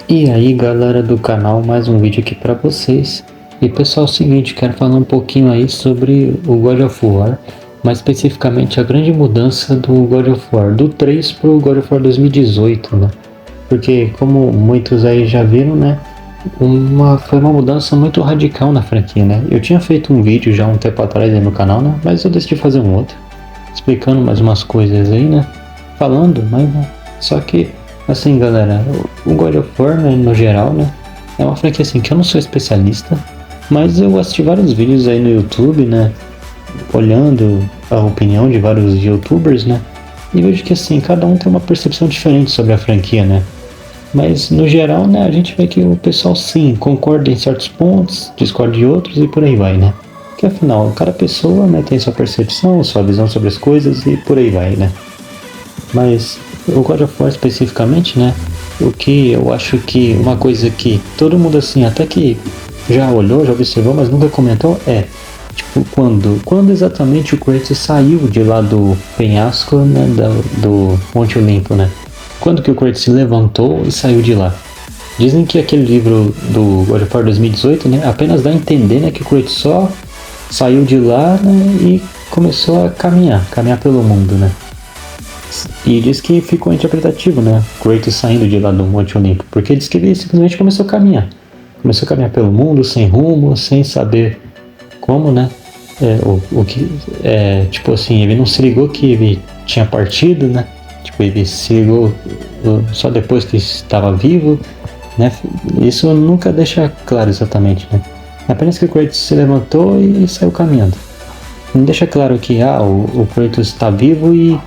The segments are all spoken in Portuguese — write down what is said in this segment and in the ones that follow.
E aí galera do canal, mais um vídeo aqui pra vocês. E pessoal, é o seguinte, quero falar um pouquinho aí sobre o God of War, mais especificamente a grande mudança do God of War, do 3 pro God of War 2018, né? Porque como muitos aí já viram, né, foi uma mudança muito radical na franquia, né? Eu tinha feito um vídeo já um tempo atrás aí no canal, né, mas eu decidi fazer um outro, explicando mais umas coisas aí, né, falando, mas né, só que assim, galera, o God of War, né, no geral, né, é uma franquia assim que eu não sou especialista, mas eu assisti vários vídeos aí no YouTube, né, olhando a opinião de vários YouTubers, né, e vejo que assim, cada um tem uma percepção diferente sobre a franquia, né. Mas no geral, né, a gente vê que o pessoal sim concorda em certos pontos, discorda de outros e por aí vai, né. Porque afinal, cada pessoa, né, tem sua percepção, sua visão sobre as coisas e por aí vai, né. Mas o God of War especificamente, né, o que eu acho que uma coisa que todo mundo assim, até que já olhou, já observou, mas nunca comentou, é tipo quando exatamente o Kratos saiu de lá do penhasco, né, do Monte Olimpo, né? Quando que o Kratos se levantou e saiu de lá? Dizem que aquele livro do God of War 2018, né, apenas dá a entender, né, que o Kratos só saiu de lá, né, e começou a caminhar pelo mundo, né? E diz que ficou interpretativo, né? Kratos saindo de lá do Monte Olimpo, porque diz que ele simplesmente começou a caminhar. Começou a caminhar pelo mundo, sem rumo, sem saber como, né? O que, tipo assim, ele não se ligou que ele tinha partido, né? Tipo, ele se ligou só depois que estava vivo, né? Isso nunca deixa claro exatamente, né? Apenas que o Kratos se levantou e saiu caminhando. Não deixa claro que o Kratos está vivo e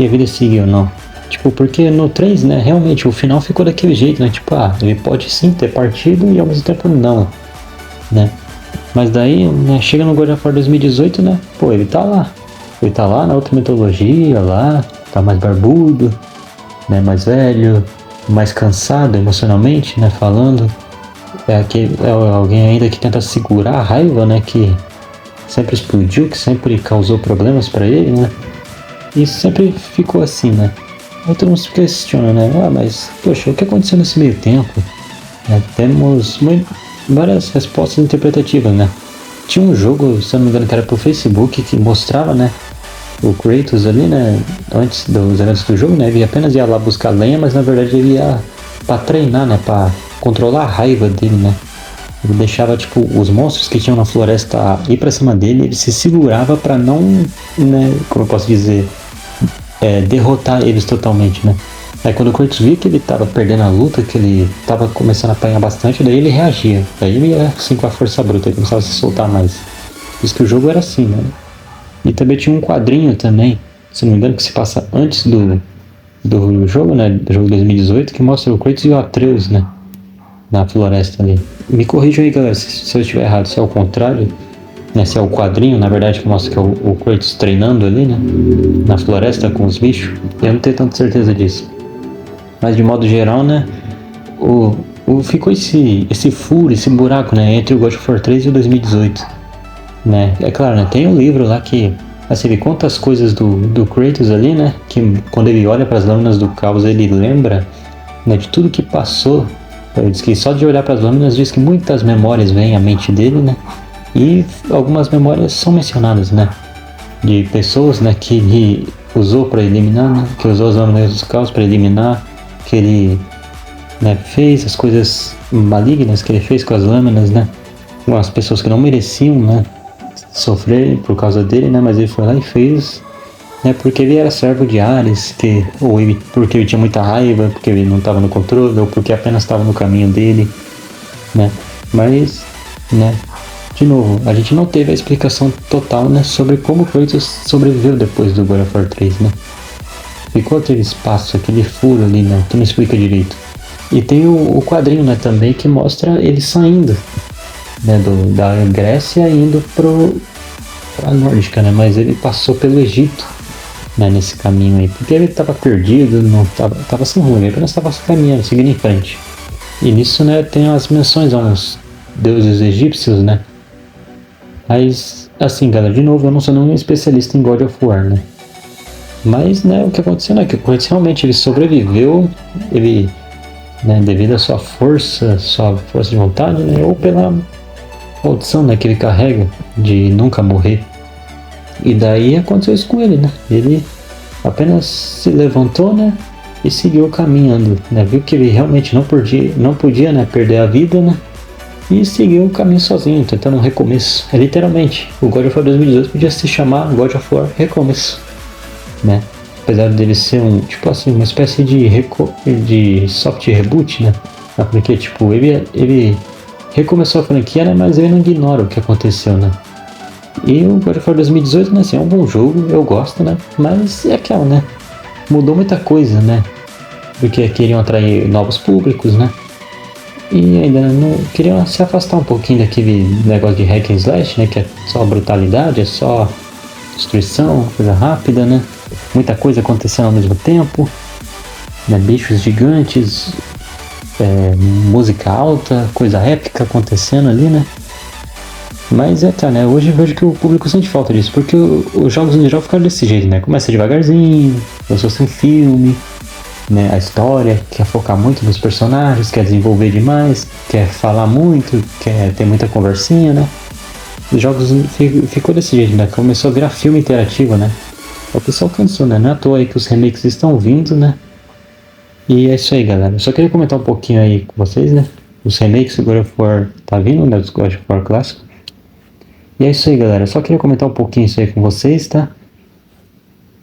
a vida seguiu, não. Tipo, porque no 3, né, realmente o final ficou daquele jeito, né? Tipo, ele pode sim ter partido e ao mesmo tempo não, né? Mas daí, né, chega no God of War 2018, né? Pô, ele tá lá. Ele tá lá na outra mitologia, lá, tá mais barbudo, né, mais velho, mais cansado emocionalmente, né, falando. É alguém ainda que tenta segurar a raiva, né, que sempre explodiu, que sempre causou problemas pra ele, né? E sempre ficou assim, né? Aí todo mundo se questiona, né? Mas, poxa, o que aconteceu nesse meio tempo? Temos várias respostas interpretativas, né? Tinha um jogo, se eu não me engano, que era pro Facebook, que mostrava, né? O Kratos ali, né? Antes dos eventos do jogo, né? Ele apenas ia lá buscar lenha, mas na verdade ele ia pra treinar, né? Pra controlar a raiva dele, né? Ele deixava, tipo, os monstros que tinham na floresta ir pra cima dele, ele se segurava pra não, né? Como eu posso dizer... derrotar eles totalmente, né? Aí quando o Kratos via que ele tava perdendo a luta, que ele tava começando a apanhar bastante, daí ele reagia. Daí ele ia assim com a força bruta, ele começava a se soltar mais. Isso que o jogo era assim, né? E também tinha um quadrinho também, se não me engano, que se passa antes do jogo, né? Do jogo 2018, que mostra o Kratos e o Atreus, né? Na floresta ali. Me corrijam aí, galera, se eu estiver errado, se é o contrário. Né, se é o quadrinho, na verdade, que mostra que é o Kratos treinando ali, né? Na floresta com os bichos. Eu não tenho tanta certeza disso. Mas de modo geral, né? Ficou esse furo, esse buraco, né? Entre o God of War 3 e o 2018. Né? É claro, né? Tem um livro lá que... Assim, ele conta as coisas do Kratos ali, né? Que quando ele olha para as lâminas do caos, ele lembra, né, de tudo que passou. Ele diz que só de olhar para as lâminas, diz que muitas memórias vêm à mente dele, né? E algumas memórias são mencionadas, né? De pessoas, né, que ele usou para eliminar, né? Que usou as lâminas do caos para eliminar, que ele, né, fez as coisas malignas que ele fez com as lâminas, né? Com as pessoas que não mereciam, né, sofrer por causa dele, né? Mas ele foi lá e fez, né? Porque ele era servo de Ares, porque ele tinha muita raiva, porque ele não estava no controle, ou porque apenas estava no caminho dele, né? Mas, né? De novo, a gente não teve a explicação total, né, sobre como o Kratos sobreviveu depois do God of War 3, né? Ficou aquele espaço, aquele furo ali, né, que não explica direito. E tem o quadrinho, né, também, que mostra ele saindo, né, da Grécia e indo pra Nórdica, né, mas ele passou pelo Egito, né, nesse caminho aí, porque ele tava perdido, não tava sem rumo, ele apenas tava caminhando, seguindo em frente. E nisso, né, tem as menções a uns deuses egípcios, né. Mas, assim, galera, de novo, eu não sou nenhum especialista em God of War, né? Mas, né, o que aconteceu, né, que o Kratos realmente ele sobreviveu, ele né, devido à sua força de vontade, né, ou pela maldição, né, que ele carrega de nunca morrer. E daí aconteceu isso com ele, né? Ele apenas se levantou, né, e seguiu caminhando, né? Viu que ele realmente não podia, né, perder a vida, né? E seguiu o caminho sozinho, tentando um recomeço. É literalmente, o God of War 2018 podia se chamar God of War Recomeço, né? Apesar dele ser tipo assim, uma espécie de soft reboot, né? Porque, tipo, ele recomeçou a franquia, né? Mas ele não ignora o que aconteceu, né? E o God of War 2018, né? Assim, é um bom jogo, eu gosto, né? Mas é aquela, né? Mudou muita coisa, né? Porque queriam atrair novos públicos, né? E ainda não queriam se afastar um pouquinho daquele negócio de hack and slash, né? Que é só brutalidade, é só destruição, coisa rápida, né? Muita coisa acontecendo ao mesmo tempo, né? Bichos gigantes, música alta, coisa épica acontecendo ali, né? Mas né? Hoje eu vejo que o público sente falta disso, porque os jogos em geral ficaram desse jeito, né? Começa devagarzinho, começou sem filme, né? A história quer focar muito nos personagens, quer desenvolver demais, quer falar muito, quer ter muita conversinha, né? Os jogos ficou desse jeito, né? Começou a virar filme interativo, né? O pessoal cansou, né? Não é à toa aí que os remakes estão vindo, né? E é isso aí, galera. Eu só queria comentar um pouquinho aí com vocês, né? Os remakes do God of War tá vindo, né? Dos God of War clássico. E é isso aí, galera. Eu só queria comentar um pouquinho isso aí com vocês, tá?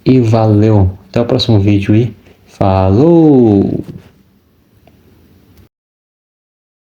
E valeu. Até o próximo vídeo e falou!